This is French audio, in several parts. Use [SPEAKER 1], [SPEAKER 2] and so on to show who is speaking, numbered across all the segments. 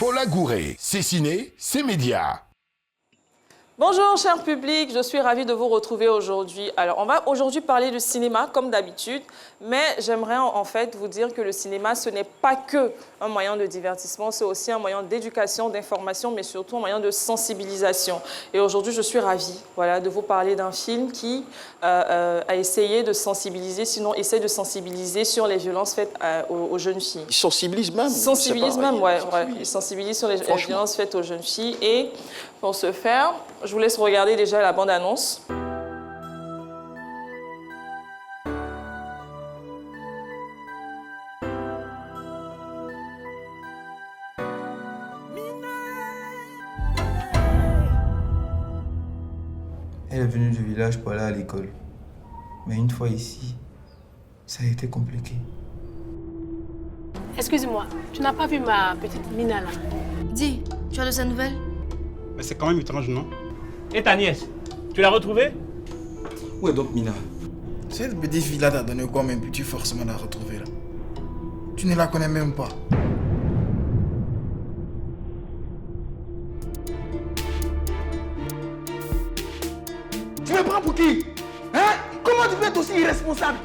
[SPEAKER 1] Paula Gouré, c'est ciné, c'est média.
[SPEAKER 2] Bonjour cher public, je suis ravie de vous retrouver aujourd'hui. Alors on va aujourd'hui parler du cinéma comme d'habitude, mais j'aimerais en fait vous dire que le cinéma ce n'est pas que un moyen de divertissement, c'est aussi un moyen d'éducation, d'information, mais surtout un moyen de sensibilisation. Et aujourd'hui je suis ravie de vous parler d'un film qui a essayé de sensibiliser, sinon essaie de sensibiliser sur les violences faites aux jeunes filles.
[SPEAKER 3] Il sensibilise même.
[SPEAKER 2] Il sensibilise même, il sensibilise sur les violences faites aux jeunes filles. Et pour ce faire, je vous laisse regarder déjà la bande-annonce.
[SPEAKER 4] Elle est venue du village pour aller à l'école. Mais une fois ici, ça a été compliqué.
[SPEAKER 5] Excuse-moi, tu n'as pas vu ma petite Mina là?
[SPEAKER 6] Dis, tu as de ses nouvelles?
[SPEAKER 7] Mais c'est quand même étrange, non? Et ta nièce, tu l'as retrouvée?
[SPEAKER 4] Où est donc Mina?
[SPEAKER 8] Cette petite fille-là t'a donné quoi même, puis tu forcément la retrouver là? Tu ne la connais même pas.
[SPEAKER 9] Tu me prends pour qui? Hein? Comment tu peux être aussi irresponsable?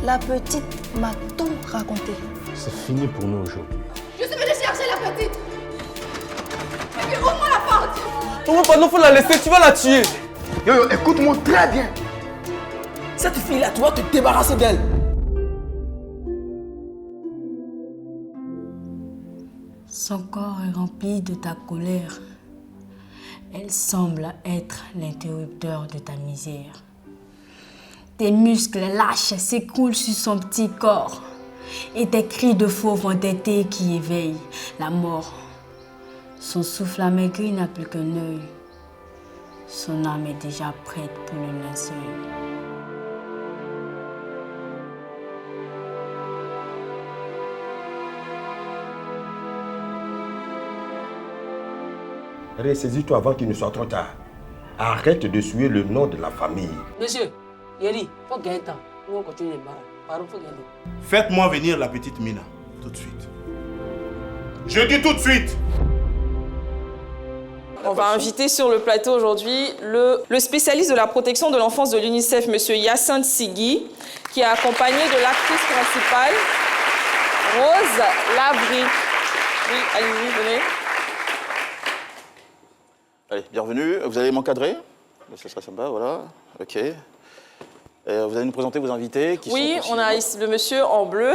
[SPEAKER 6] La petite m'a tout raconté.
[SPEAKER 7] C'est fini pour nous aujourd'hui.
[SPEAKER 6] Je suis venue chercher la petite. Et puis ouvre-moi la porte.
[SPEAKER 9] Non, pardon, faut la laisser, tu vas la tuer. Yo, écoute-moi très bien. Cette fille-là, tu vas te débarrasser d'elle.
[SPEAKER 10] Son corps est rempli de ta colère. Elle semble être l'interrupteur de ta misère. Tes muscles lâches s'écroulent sur son petit corps. Et tes cris de fauve entêtés qui éveillent la mort. Son souffle amaigri n'a plus qu'un œil. Son âme est déjà prête pour le linceul.
[SPEAKER 11] Ressaisis-toi avant qu'il ne soit trop tard. Arrête de suer le nom de la famille.
[SPEAKER 5] Monsieur, Yeri, faut gagner temps. Nous on continue les barres. Pardon, faut gagner.
[SPEAKER 7] Faites-moi venir la petite Mina, tout de suite. Je dis tout de suite!
[SPEAKER 2] On va inviter sur le plateau aujourd'hui le spécialiste de la protection de l'enfance de l'UNICEF, M. Hyacinthe Sigui, qui est accompagné de l'actrice principale, Rose Lavry. Oui, allez-y, venez.
[SPEAKER 3] Allez, bienvenue. Vous allez m'encadrer? Ce serait sympa, voilà. OK. Vous allez nous présenter vos invités qui sont
[SPEAKER 2] on a ici le monsieur en bleu,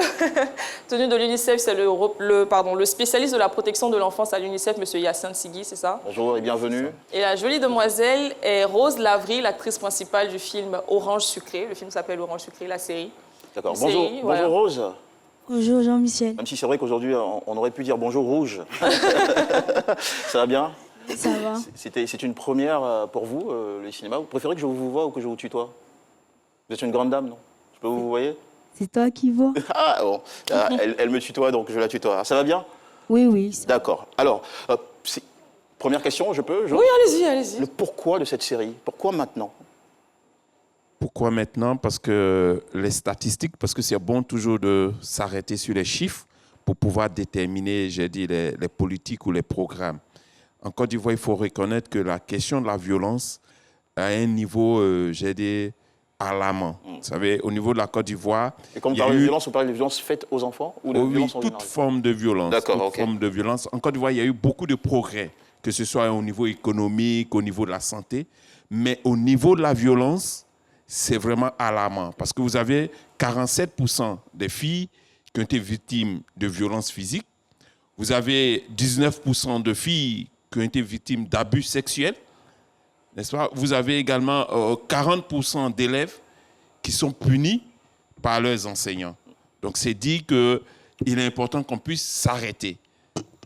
[SPEAKER 2] tenu de l'UNICEF, c'est le spécialiste de la protection de l'enfance à l'UNICEF, M. Hyacinthe Sigui, c'est ça?
[SPEAKER 3] Bonjour et bienvenue.
[SPEAKER 2] Et la jolie demoiselle est Rose Lavry, l'actrice principale du film Orange Sucré. Le film s'appelle Orange Sucré, la série.
[SPEAKER 3] D'accord. Bonjour, bonjour Rose.
[SPEAKER 6] Bonjour Jean-Michel.
[SPEAKER 3] Même si c'est vrai qu'aujourd'hui, on aurait pu dire bonjour Rouge. Ça va bien?
[SPEAKER 6] Ça va.
[SPEAKER 3] C'est une première pour vous, le cinéma. Vous préférez que je vous voie ou que je vous tutoie? Vous êtes une grande dame, non? Je peux vous voyez?
[SPEAKER 6] C'est toi qui vois.
[SPEAKER 3] Ah bon, elle me tutoie, donc je la tutoie. Alors, ça va bien?
[SPEAKER 6] Oui, oui.
[SPEAKER 3] D'accord. Alors, première question, je peux?
[SPEAKER 2] Oui, allez-y, allez-y.
[SPEAKER 3] Le pourquoi de cette série? Pourquoi maintenant?
[SPEAKER 12] Pourquoi maintenant? Parce que les statistiques, parce que c'est bon toujours de s'arrêter sur les chiffres pour pouvoir déterminer, j'ai dit, les politiques ou les programmes. En Côte d'Ivoire, il faut reconnaître que la question de la violence a un niveau, j'ai dit, alarmant. Vous savez, au niveau de la Côte d'Ivoire...
[SPEAKER 3] Et quand vous parlez de violence, vous parlez de violence faite aux enfants ou de violence en
[SPEAKER 12] toute
[SPEAKER 3] général?
[SPEAKER 12] forme de violence.
[SPEAKER 3] D'accord,
[SPEAKER 12] toute forme de violence. En Côte d'Ivoire, il y a eu beaucoup de progrès, que ce soit au niveau économique, au niveau de la santé, mais au niveau de la violence, c'est vraiment alarmant parce que vous avez 47% des filles qui ont été victimes de violences physiques, vous avez 19% de filles qui ont été victimes d'abus sexuels, n'est-ce pas? Vous avez également 40% d'élèves qui sont punis par leurs enseignants. Donc c'est dit qu'il est important qu'on puisse s'arrêter.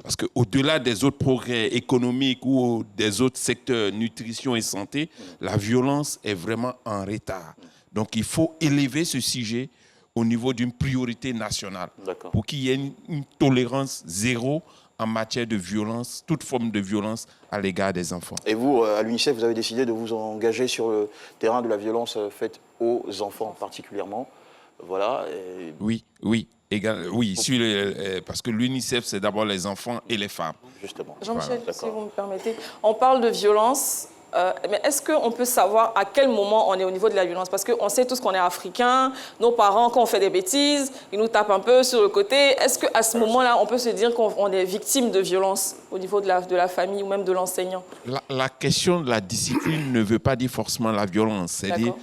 [SPEAKER 12] Parce qu'au-delà des autres progrès économiques ou des autres secteurs, nutrition et santé, la violence est vraiment en retard. Donc il faut élever ce sujet au niveau d'une priorité nationale pour qu'il y ait une tolérance zéro en matière de violence, toute forme de violence à l'égard des enfants.
[SPEAKER 3] Et vous, à l'UNICEF, vous avez décidé de vous engager sur le terrain de la violence faite aux enfants particulièrement. Voilà.
[SPEAKER 12] Oui, oui. Oui, parce que l'UNICEF, c'est d'abord les enfants et les femmes.
[SPEAKER 3] Justement.
[SPEAKER 2] Jean-Michel, si vous me permettez, on parle de violence, mais est-ce qu'on peut savoir à quel moment on est au niveau de la violence? Parce qu'on sait tous qu'on est africains, nos parents, quand on fait des bêtises, ils nous tapent un peu sur le côté. Est-ce qu'à ce moment-là, on peut se dire qu'on est victime de violence au niveau de la famille ou même de l'enseignant?
[SPEAKER 12] La question de la discipline ne veut pas dire forcément la violence. C'est-à-dire,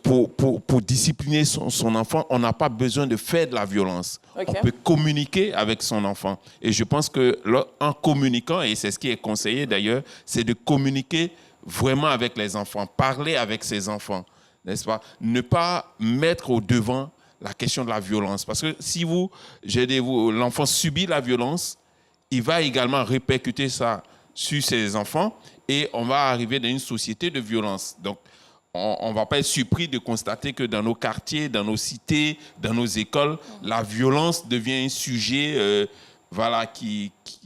[SPEAKER 12] pour discipliner son enfant, on n'a pas besoin de faire de la violence. On peut communiquer avec son enfant. Et je pense qu'en communiquant, et c'est ce qui est conseillé d'ailleurs, c'est de communiquer vraiment avec les enfants, parler avec ses enfants, n'est-ce pas? Ne pas mettre au devant la question de la violence. Parce que si l'enfant subit la violence, il va également répercuter ça sur ses enfants et on va arriver dans une société de violence. Donc, on ne va pas être surpris de constater que dans nos quartiers, dans nos cités, dans nos écoles, la violence devient un sujet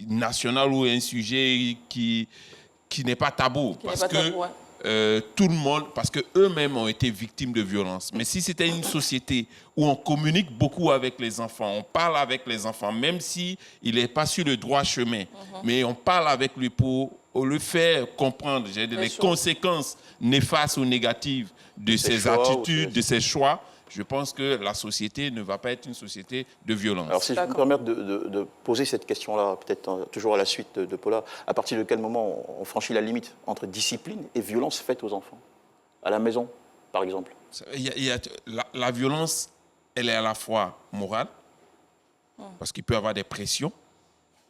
[SPEAKER 12] national ou un sujet qui n'est pas tabou. Tout le monde, parce qu'eux-mêmes ont été victimes de violence. Mais si c'était une société où on communique beaucoup avec les enfants, on parle avec les enfants, même s'il n'est pas sur le droit chemin, mais on parle avec lui pour le faire comprendre les conséquences néfastes ou négatives de ses attitudes, de ses choix, je pense que la société ne va pas être une société de violence.
[SPEAKER 3] Alors, si je peux me permettre de poser cette question-là, peut-être toujours à la suite de Paula, à partir de quel moment on franchit la limite entre discipline et violence faite aux enfants? À la maison, par exemple.
[SPEAKER 12] La violence, elle est à la fois morale, parce qu'il peut y avoir des pressions.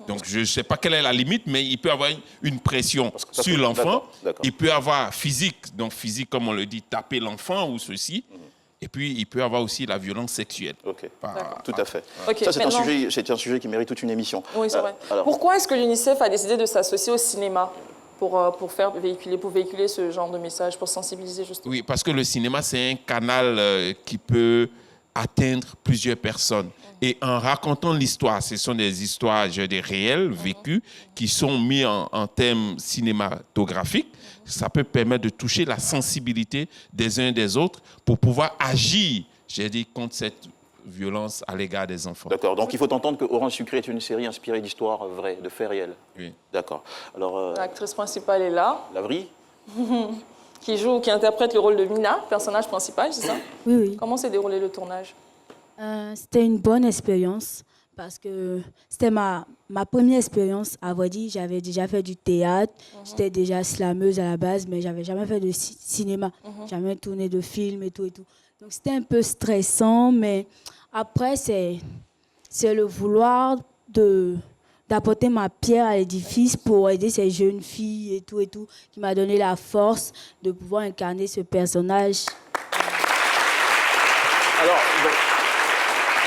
[SPEAKER 12] Donc, je ne sais pas quelle est la limite, mais il peut y avoir une pression sur l'enfant. Il peut y avoir physique, donc physique, comme on le dit, taper l'enfant ou ceci. Et puis, il peut y avoir aussi la violence sexuelle.
[SPEAKER 3] Tout à fait. Ça, c'est un sujet qui mérite toute une émission.
[SPEAKER 2] Oui, c'est vrai. Pourquoi est-ce que l'UNICEF a décidé de s'associer au cinéma pour véhiculer ce genre de message, pour sensibiliser justement?
[SPEAKER 12] Oui, parce que le cinéma, c'est un canal qui peut atteindre plusieurs personnes. Et en racontant l'histoire, ce sont des histoires réelles, vécues, qui sont mises en termes cinématographiques. Ça peut permettre de toucher la sensibilité des uns et des autres pour pouvoir agir, contre cette violence à l'égard des enfants.
[SPEAKER 3] D'accord, donc il faut entendre que Orange Sucré est une série inspirée d'histoires vraies, de faits réels.
[SPEAKER 12] Oui.
[SPEAKER 3] D'accord. Alors,
[SPEAKER 2] l'actrice principale est là.
[SPEAKER 3] Lavry
[SPEAKER 2] qui interprète le rôle de Mina, personnage principal, c'est ça?
[SPEAKER 10] Oui.
[SPEAKER 2] Comment s'est déroulé le tournage?
[SPEAKER 10] C'était une bonne expérience parce que c'était ma première expérience. À vrai dire, j'avais déjà fait du théâtre, j'étais déjà slameuse à la base, mais j'avais jamais fait de cinéma, jamais tourné de film et tout. Donc c'était un peu stressant, mais après c'est le vouloir d'apporter ma pierre à l'édifice pour aider ces jeunes filles et tout, qui m'a donné la force de pouvoir incarner ce personnage.
[SPEAKER 3] Alors,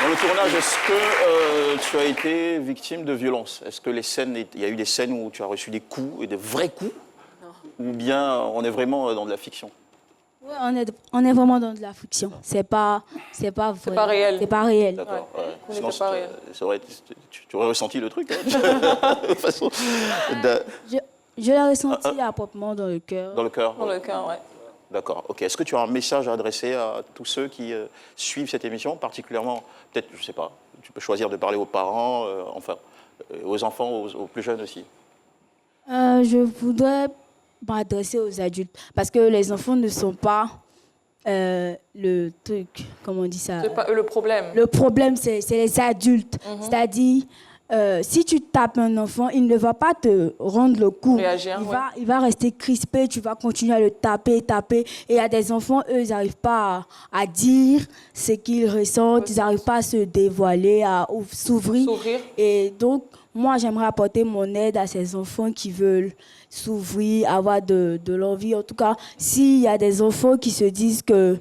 [SPEAKER 3] dans le tournage, est-ce que tu as été victime de violence? Est-ce que il y a eu des scènes où tu as reçu des coups, et des vrais coups? Non. Ou bien on est vraiment dans de la fiction?
[SPEAKER 10] Oui, on est vraiment dans de la fiction. C'est pas vrai. C'est pas réel. C'est pas réel.
[SPEAKER 3] D'accord.
[SPEAKER 2] Ouais.
[SPEAKER 3] Sinon, tu aurais ressenti le truc. De toute façon.
[SPEAKER 10] Je l'ai ressenti à proprement dans le cœur.
[SPEAKER 3] Dans le cœur?
[SPEAKER 2] Dans le cœur, ouais.
[SPEAKER 3] D'accord. Ok. Est-ce que tu as un message à adresser à tous ceux qui suivent cette émission, particulièrement, peut-être, je ne sais pas, tu peux choisir de parler aux parents, aux enfants, aux plus jeunes aussi?
[SPEAKER 10] Je voudrais m'adresser aux adultes, parce que les enfants ne sont pas le truc, comment on dit ça?
[SPEAKER 2] C'est pas eux le problème.
[SPEAKER 10] Le problème, c'est les adultes. C'est-à-dire, si tu tapes un enfant, il ne va pas te rendre le coup.
[SPEAKER 2] Réagir,
[SPEAKER 10] il va rester crispé, tu vas continuer à le taper. Et il y a des enfants, eux, ils n'arrivent pas à dire ce qu'ils ressentent, ils n'arrivent pas à se dévoiler, à s'ouvrir. Et donc, moi, j'aimerais apporter mon aide à ces enfants qui veulent s'ouvrir, avoir de l'envie. En tout cas, s'il y a des enfants qui se disent que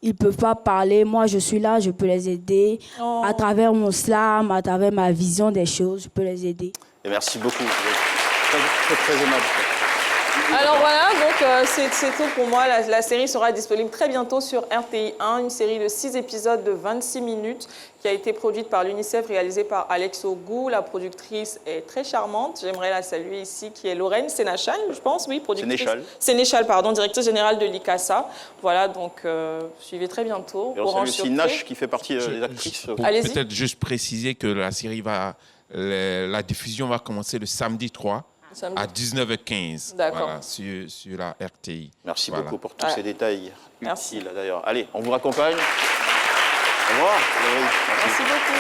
[SPEAKER 10] ils ne peuvent pas parler, moi, je suis là, je peux les aider. À travers mon slam, à travers ma vision des choses, je peux les aider.
[SPEAKER 3] Et merci beaucoup. Très, très, très aimable.
[SPEAKER 2] Alors voilà, donc c'est tout pour moi. La série sera disponible très bientôt sur RTI1, une série de 6 épisodes de 26 minutes qui a été produite par l'UNICEF, réalisée par Alex Ogou. La productrice est très charmante. J'aimerais la saluer ici, qui est Lorraine Sénéchal, je pense, oui, productrice. Sénéchal, pardon, directrice générale de l'ICASA. Voilà, donc suivez très bientôt.
[SPEAKER 3] Et on salue aussi Nash, qui fait partie des actrices.
[SPEAKER 12] Pour peut-être juste préciser que la série la diffusion va commencer le samedi 3 à 19h15.
[SPEAKER 2] D'accord.
[SPEAKER 12] Voilà, sur la RTI.
[SPEAKER 3] Merci beaucoup pour tous ces détails utiles d'ailleurs. Allez, on vous raccompagne. Au revoir.
[SPEAKER 2] Merci beaucoup.